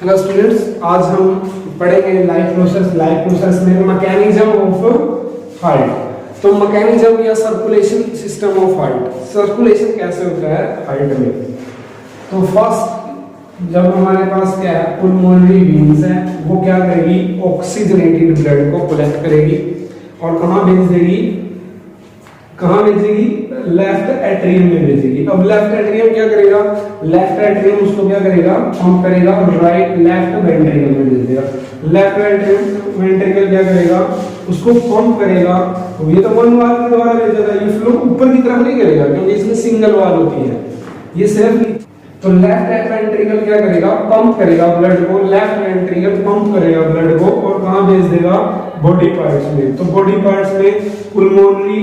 Hello students, आज हम पढ़ेंगे लाइफ प्रोसेस में मैकेनिज्म ऑफ हार्ट। तो मैकेनिज्म या circulation system of heart, circulation कैसे होता है हार्ट में। तो फर्स्ट जब हमारे पास क्या है, पुल्मोनरी वेन्स है, वो क्या करेगी, ऑक्सीजनेटेड ब्लड को कलेक्ट करेगी और कहाँ भेज देगी, लेफ्ट एट्रियम में भेजेगी। अब लेफ्ट एट्रियम क्या करेगा, लेफ्ट एट्रियम उसको क्या करेगा, पंप करेगा और लेफ्ट वेंट्रिकल में भेज देगा। लेफ्ट वेंट्रिकल क्या करेगा, उसको पंप करेगा। तो ये तो वन वाल के द्वारा भेजा था, ये फ्लो ऊपर की तरफ नहीं करेगा क्योंकि इसमें सिंगल वाल होती है, ये सिर्फ। तो लेफ्ट वेंट्रिकल क्या करेगा, पंप करेगा ब्लड को, लेफ्ट वेंट्रिकल पंप करेगा ब्लड को और कहाँ भेज देगा, बॉडी पार्ट्स में। तो बॉडी पार्ट्स में पुल्मोनरी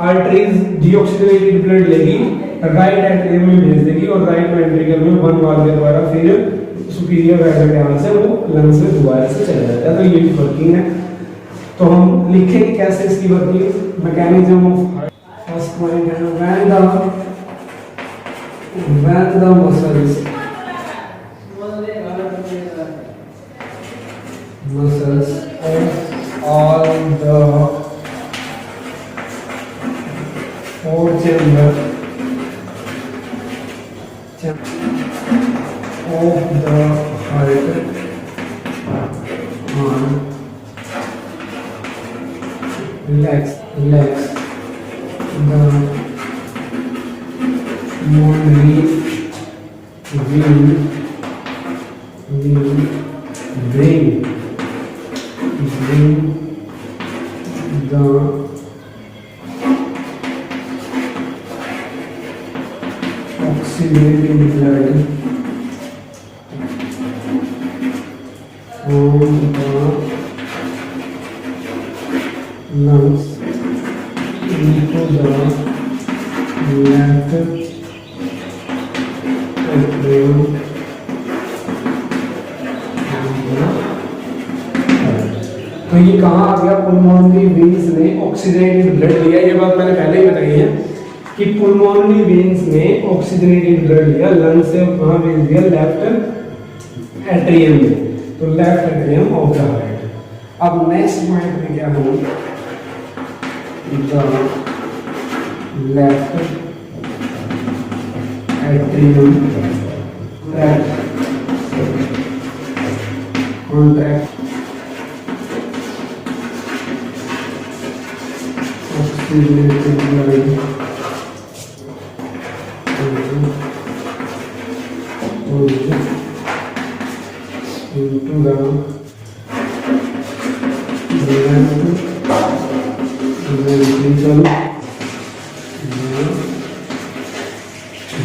आर्टरीज डीऑक्सीजनेटेड ब्लड लेगी, राइट एट्रियम में भेज देगी और राइट वेंट्रिकल में वन वाल के द्वारा फिर सुपीरियर वेंट्रिकल से वो लंग्स में दोबारा से चला जाता है। तो ये वर्किंग है। तो हम लिखेंगे कैसे इसकी working, mechanism of heart. First point है when the muscles of all the four chambers of the heart are relax the pulmonary vein will bring the oxygenated blood from the lungs into the left atrium. तो ये कहाँ आ गया, पुल्मोनरी veins ने oxygenated blood लिया। ये बात मैंने पहले ही बताई है कि पुल्मोनरी वेन्स ने ऑक्सीजनेटेड ब्लड लिया, लंग से कहाँ भेज दिया, लेफ्ट एट्रियम में। तो left atrium of the heart. अब नेक्स्ट पॉइंट में क्या है, left atrium contract oxygenated blood into the ventricle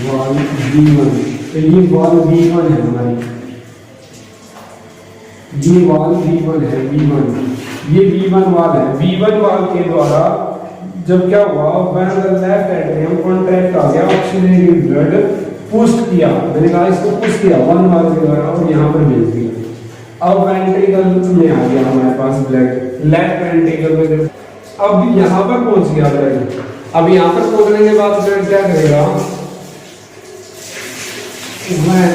wall V1। तो ये वॉल V1 है हमारी, ये वॉल V1 है, V1 ये V1 वाल है। V1 वाल के द्वारा जब क्या हुआ, when the left atrium contract आ गया, ऑक्सीजनेटेड ब्लड पुश किया, मैंने कहा इसको पुश किया वन वाल के द्वारा और यहाँ पर भेज दिया। अब वेंट्रिकल में आ गया हमारे पास ब्लड, लेफ्ट वेंट्रिकल में। अब यहाँ पर पहुंच गया ब्लड। अब यहाँ पर पहुंचने के बाद ब्लड क्या करेगा, when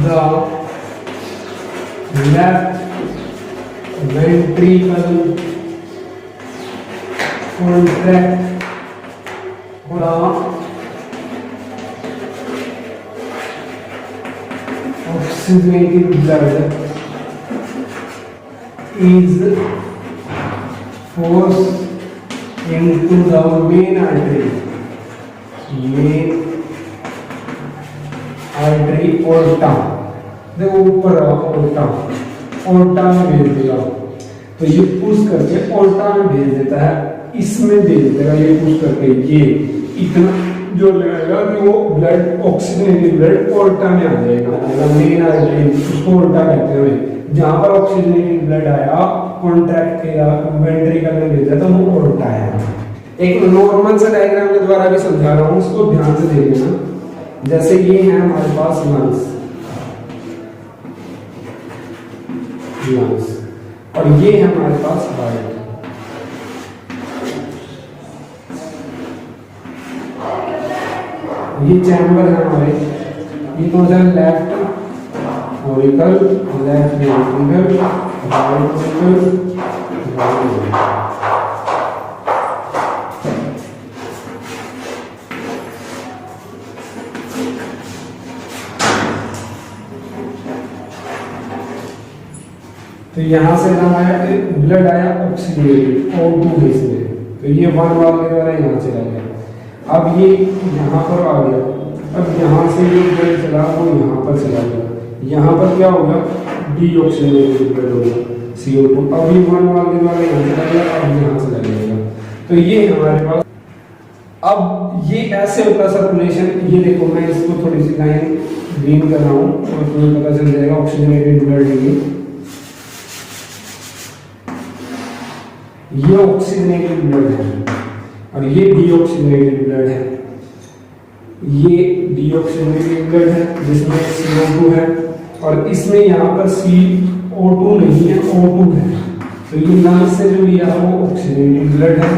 the left ventricle contract oxygenated blood is forced into the main artery aorta। देखो ऊपर ओर्टा में भेज देगा। तो ये पुश करके ओर्टा में भेज देता है, इसमें भेज देगा ये पुश करके, ये इतना जो लगेगा कि वो ब्लड ऑक्सीजनेटेड ब्लड ओर्टा में आ जाएगा, मेन आर्टरी उसको ओर्टा कहते हैं। जहाँ पर ऑक्सीजनेटेड ब्लड आया, कॉन्ट्रैक्ट किया, वेंट्रिकल में भेजा तो वो ओर्टा है। एक नॉर्मल सा डायग्राम के द्वारा भी समझा रहा हूँ, उसको ध्यान से देखना। जैसे ये है हमारे पास लंग्स और ये है हमारे पास हार्ट। ये चैम्बर है हमारे, ये कौन सा, left auricle, left ventricle, right ventricle, right. तो यहाँ से ना आया ब्लड आया ऑक्सीजनेटेड O2 बेस में, तो ये वन वाल के द्वारा यहाँ चला गया। अब ये यहाँ पर आ गया, अब यहाँ से जो ब्लड चला वो यहाँ पर चला गया, यहाँ पर क्या होगा डीऑक्सीजनेटेड ब्लड होगा CO2। अब ये वन वाल के द्वारा यहाँ चला गया, अब यहाँ चला जाएगा। तो ये हमारे पास, अब ये ऐसे होता सर्कुलेशन। ये देखो मैं इसको थोड़ी सी लाइन ग्रीन कर रहा हूँ और तुम्हें पता चल जाएगा ऑक्सीजनेटेड ब्लड। ये ऑक्सीजनेटेड ब्लड है और ये डीऑक्सीजनेटेड ब्लड है। ये डीऑक्सीजनेटेड ब्लड है जिसमें CO2 है और इसमें यहाँ पर CO2 नहीं है, O2 है। तो ये लंग से जो लिया है वो ऑक्सीजनेटेड ब्लड है।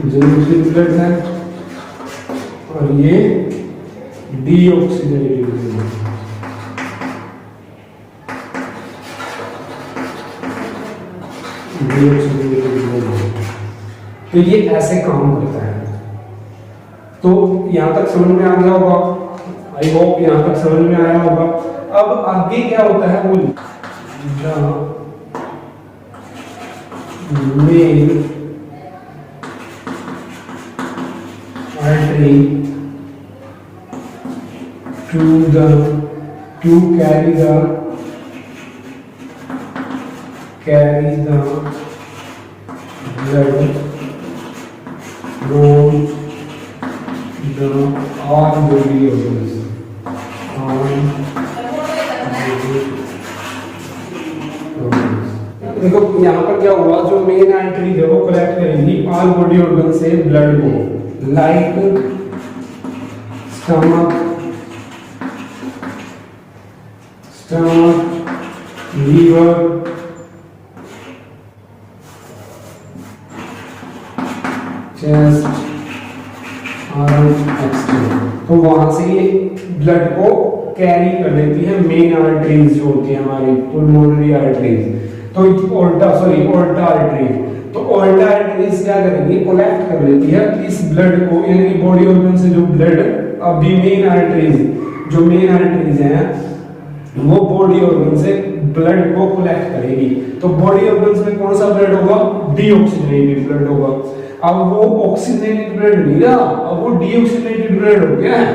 जेनेटिक ब्लड है और ये डीऑक्सीजनेटेड ब्लड है। तो ये ऐसे काम करता है। तो यहां तक समझ में आ गया होगा, आई होप यहां तक समझ में आया होगा। अब आगे क्या होता है वो main artery to carry the blood from the all body organs देखो यहाँ पर क्या हुआ, जो मेन आर्टरी है वो कलेक्ट करेगी ऑल बॉडी ऑर्गन से ब्लड को, like stomach, liver, chest, arm, extreme. तो वहां से ये ब्लड को कैरी कर लेती है मेन आर्टरीज जो होती है हमारी पुल्मोनरी आर्टरीज। तो ऑल्टा आर्टरीज, तो ऑल्टा आर्टरीज क्या करेगी, कलेक्ट कर लेती है इस ब्लड को, यानी कि बॉडी ऑर्गन से जो ब्लड, अभी मेन आर्टरीज हैं वो बॉडी ऑर्गन से ब्लड को कलेक्ट करेगी। तो बॉडी ऑर्गन्स में कौन सा ब्लड होगा, डीऑक्सीजनेटेड ब्लड होगा। अब वो ऑक्सीजनेटेड ब्लड नहीं रहा, अब वो डीऑक्सीजनेटेड ब्लड हो गया है,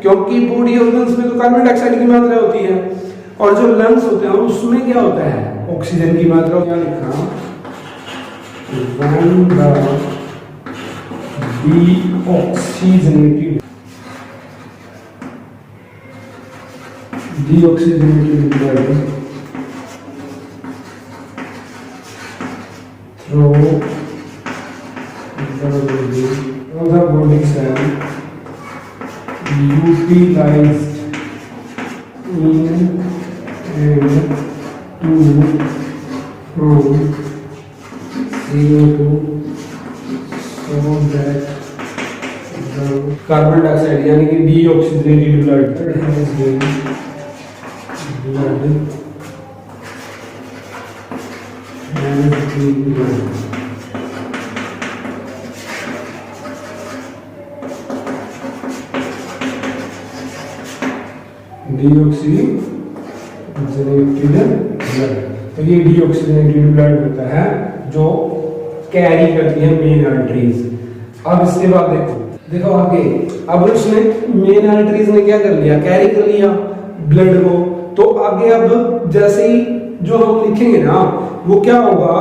क्योंकि बॉडी ऑर्गन्स में तो कार्बन डाइऑक्साइड की मात्रा होती है और जो लंग्स होते हैं उसमें क्या होता है, ऑक्सीजन की मात्रा। क्या लिखा, when the deoxygenated blood through the body cell utilized in and to from CO2 so that the carbon dioxide यानी कि deoxygenated blood has been तो ये डीऑक्सीजनेटेड ब्लड होता है जो कैरी करती है मेन आर्टरीज। अब इसके बाद देखो आगे, अब उसने मेन आर्टरीज ने क्या कर लिया, कैरी कर लिया ब्लड को। तो आगे अब जैसे ही जो हम लिखेंगे ना वो क्या होगा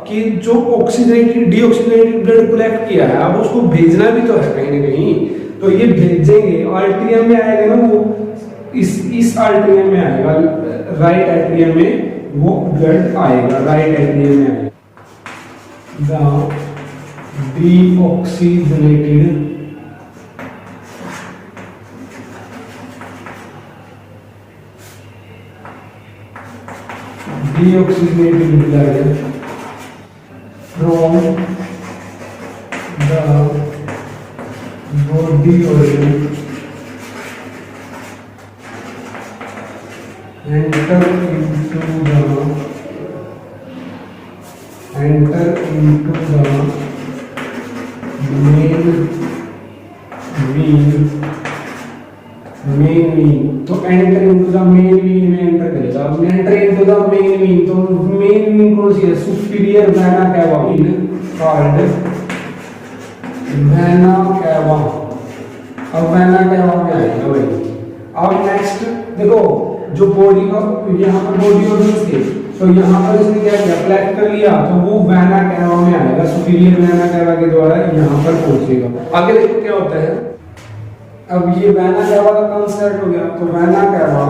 कि जो ऑक्सीजनेटेड डीऑक्सीजनेटेड ब्लड कलेक्ट किया है अब उसको भेजना भी तो है कहीं ना कहीं, तो ये भेजेंगे आर्टरियम में आएगा ना, वो इस आर्टरियम में आएगा, राइट आर्टरियम में वो ब्लड आएगा, राइट आर्टरियम में आएगा। The deoxygenated blood from the body organ enter into the main vein तो enter into the main vein में एंटर करेगा। अब enter into the main vein, तो मेन मीन कौन सी है? Superior vena cava vein called vena cava. अब vena cava में आएगा भाई। अब नेक्स्ट देखो जो बॉडी का यहाँ पर बॉडी ऑर्गन्स थे, तो यहाँ पर इसने क्या किया? कलेक्ट कर लिया, तो वो वेना कैवा में आएगा, सुपीरियर वेना कैवा के द्वारा यहाँ पर पहुंचेगा। आगे देखो क्या होता है। अब ये वेना कैवा का कंसेप्ट हो गया, तो vena cava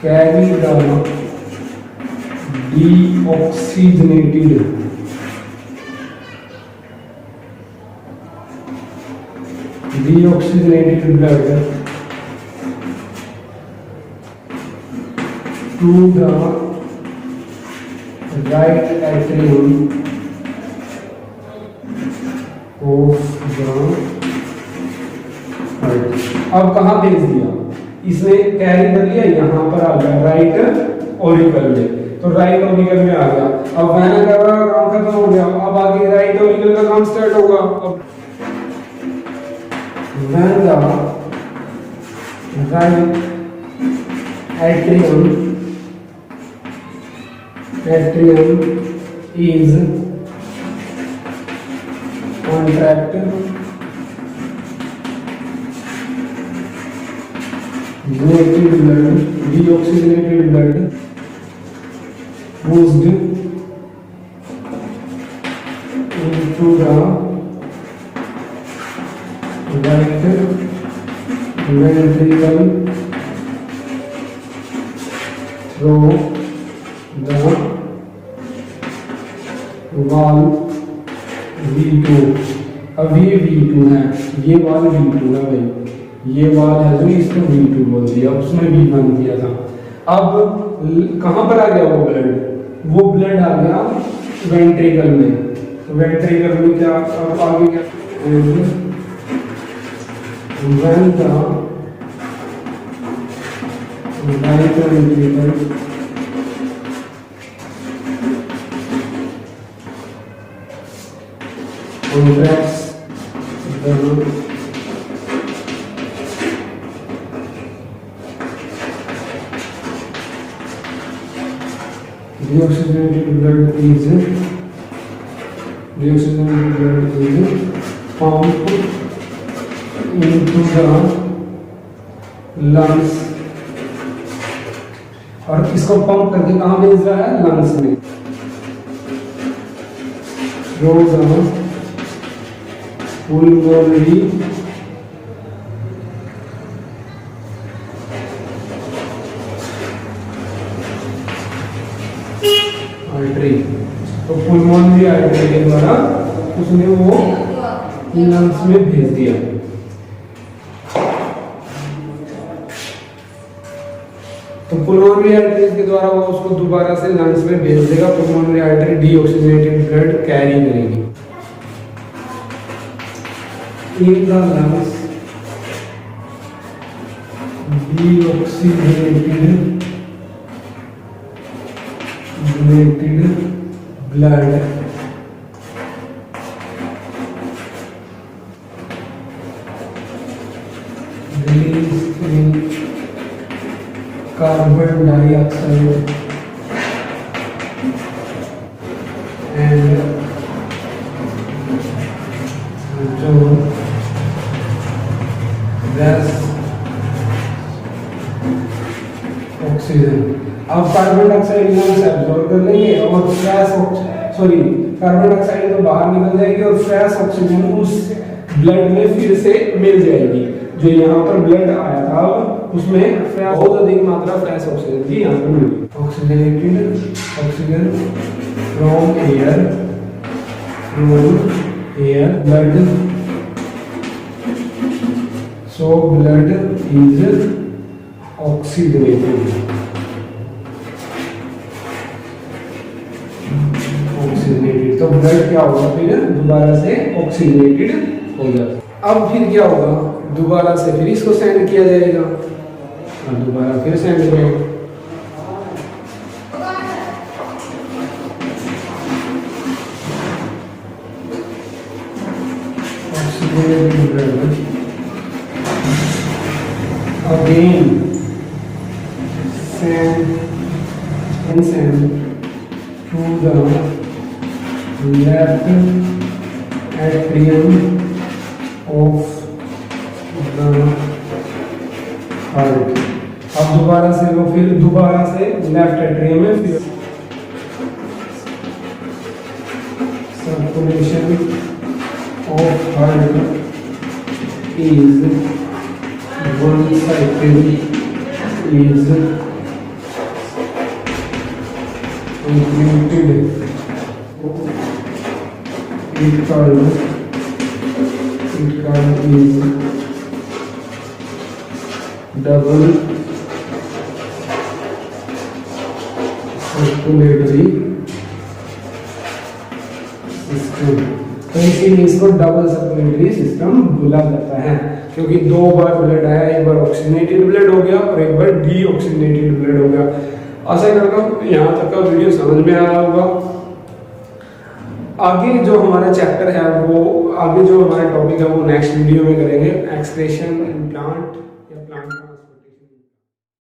carry the deoxygenated blood to the right atrium of the heart। अब कहाँ भेज दिया? इसने कैरी कर लिया, यहाँ पर आ गया राइट ऑरिकल में, तो राइट ऑरिकल में आ गया। अब वेना कैवा का काम खत्म हो गया, अब आगे राइट ऑरिकल का काम स्टार्ट होगा। अब when the right atrium is contracted, deoxygenated blood pushed into the right ventricle through the valve V2। अब ये V2 है, ये वाल V2 है भाई, ये वाल है जो इसको V2 बोल दिया, उसमें V1 दिया था। अब कहाँ पर आ गया वो ब्लड? वो ब्लड आ गया वेंट्रिकल में। तो वेंट्रिकल में क्या अब आगे क्या? when the right ventricle contracts the deoxygenated blood is pumped into the lungs, और इसको पंप करके कहाँ भेज रहा है? लंग्स में। through the pulmonary artery. तो पुलमोनरी आर्टरी के द्वारा उसने वो लंग्स में भेज दिया। तो पुलमोनरी आर्टरी के द्वारा वो उसको दोबारा से लंग्स में भेज देगा। Pulmonary artery deoxygenated blood carry करेगी in the lungs. Deoxygenated blood release in carbon dioxide and gas oxygen। अब कार्बन डाइऑक्साइड यहाँ से एब्जॉर्ब कर लेंगे और फ्रेश कार्बन डाइऑक्साइड तो बाहर निकल जाएगी और फ्रेश ऑक्सीजन उस ब्लड में फिर से मिल जाएगी। जो यहाँ पर ब्लड आया था उसमें बहुत अधिक मात्रा फ्रेश ऑक्सीजन थी यहाँ पर मिली। Oxygenated oxygen from air blood, so blood is oxygenated. तो ब्लड क्या होगा फिर दोबारा से ऑक्सीजनेटेड हो जाता है। अब फिर क्या होगा, दोबारा से फिर इसको सेंड किया जाएगा और दोबारा फिर सेंड करेगा। Again send to the left atrium of the heart। अब दोबारा से वो फिर दोबारा से लेफ्ट एट्रियम में फिर circulation of heart is one cycle is completed। it called is double circulatory system. तो इसीलिए इसको डबल सर्कुलेटरी सिस्टम बोला जाता है, क्योंकि दो बार ब्लड आया, एक बार ऑक्सीजनेटेड ब्लड हो गया और एक बार डीऑक्सीजनेटेड ब्लड हो गया। आशा करता हूँ यहाँ तक का वीडियो समझ में आया होगा। आगे जो हमारा चैप्टर है वो आगे जो हमारा टॉपिक है वो नेक्स्ट वीडियो में करेंगे, एक्सक्रीशन इन प्लांट या प्लांट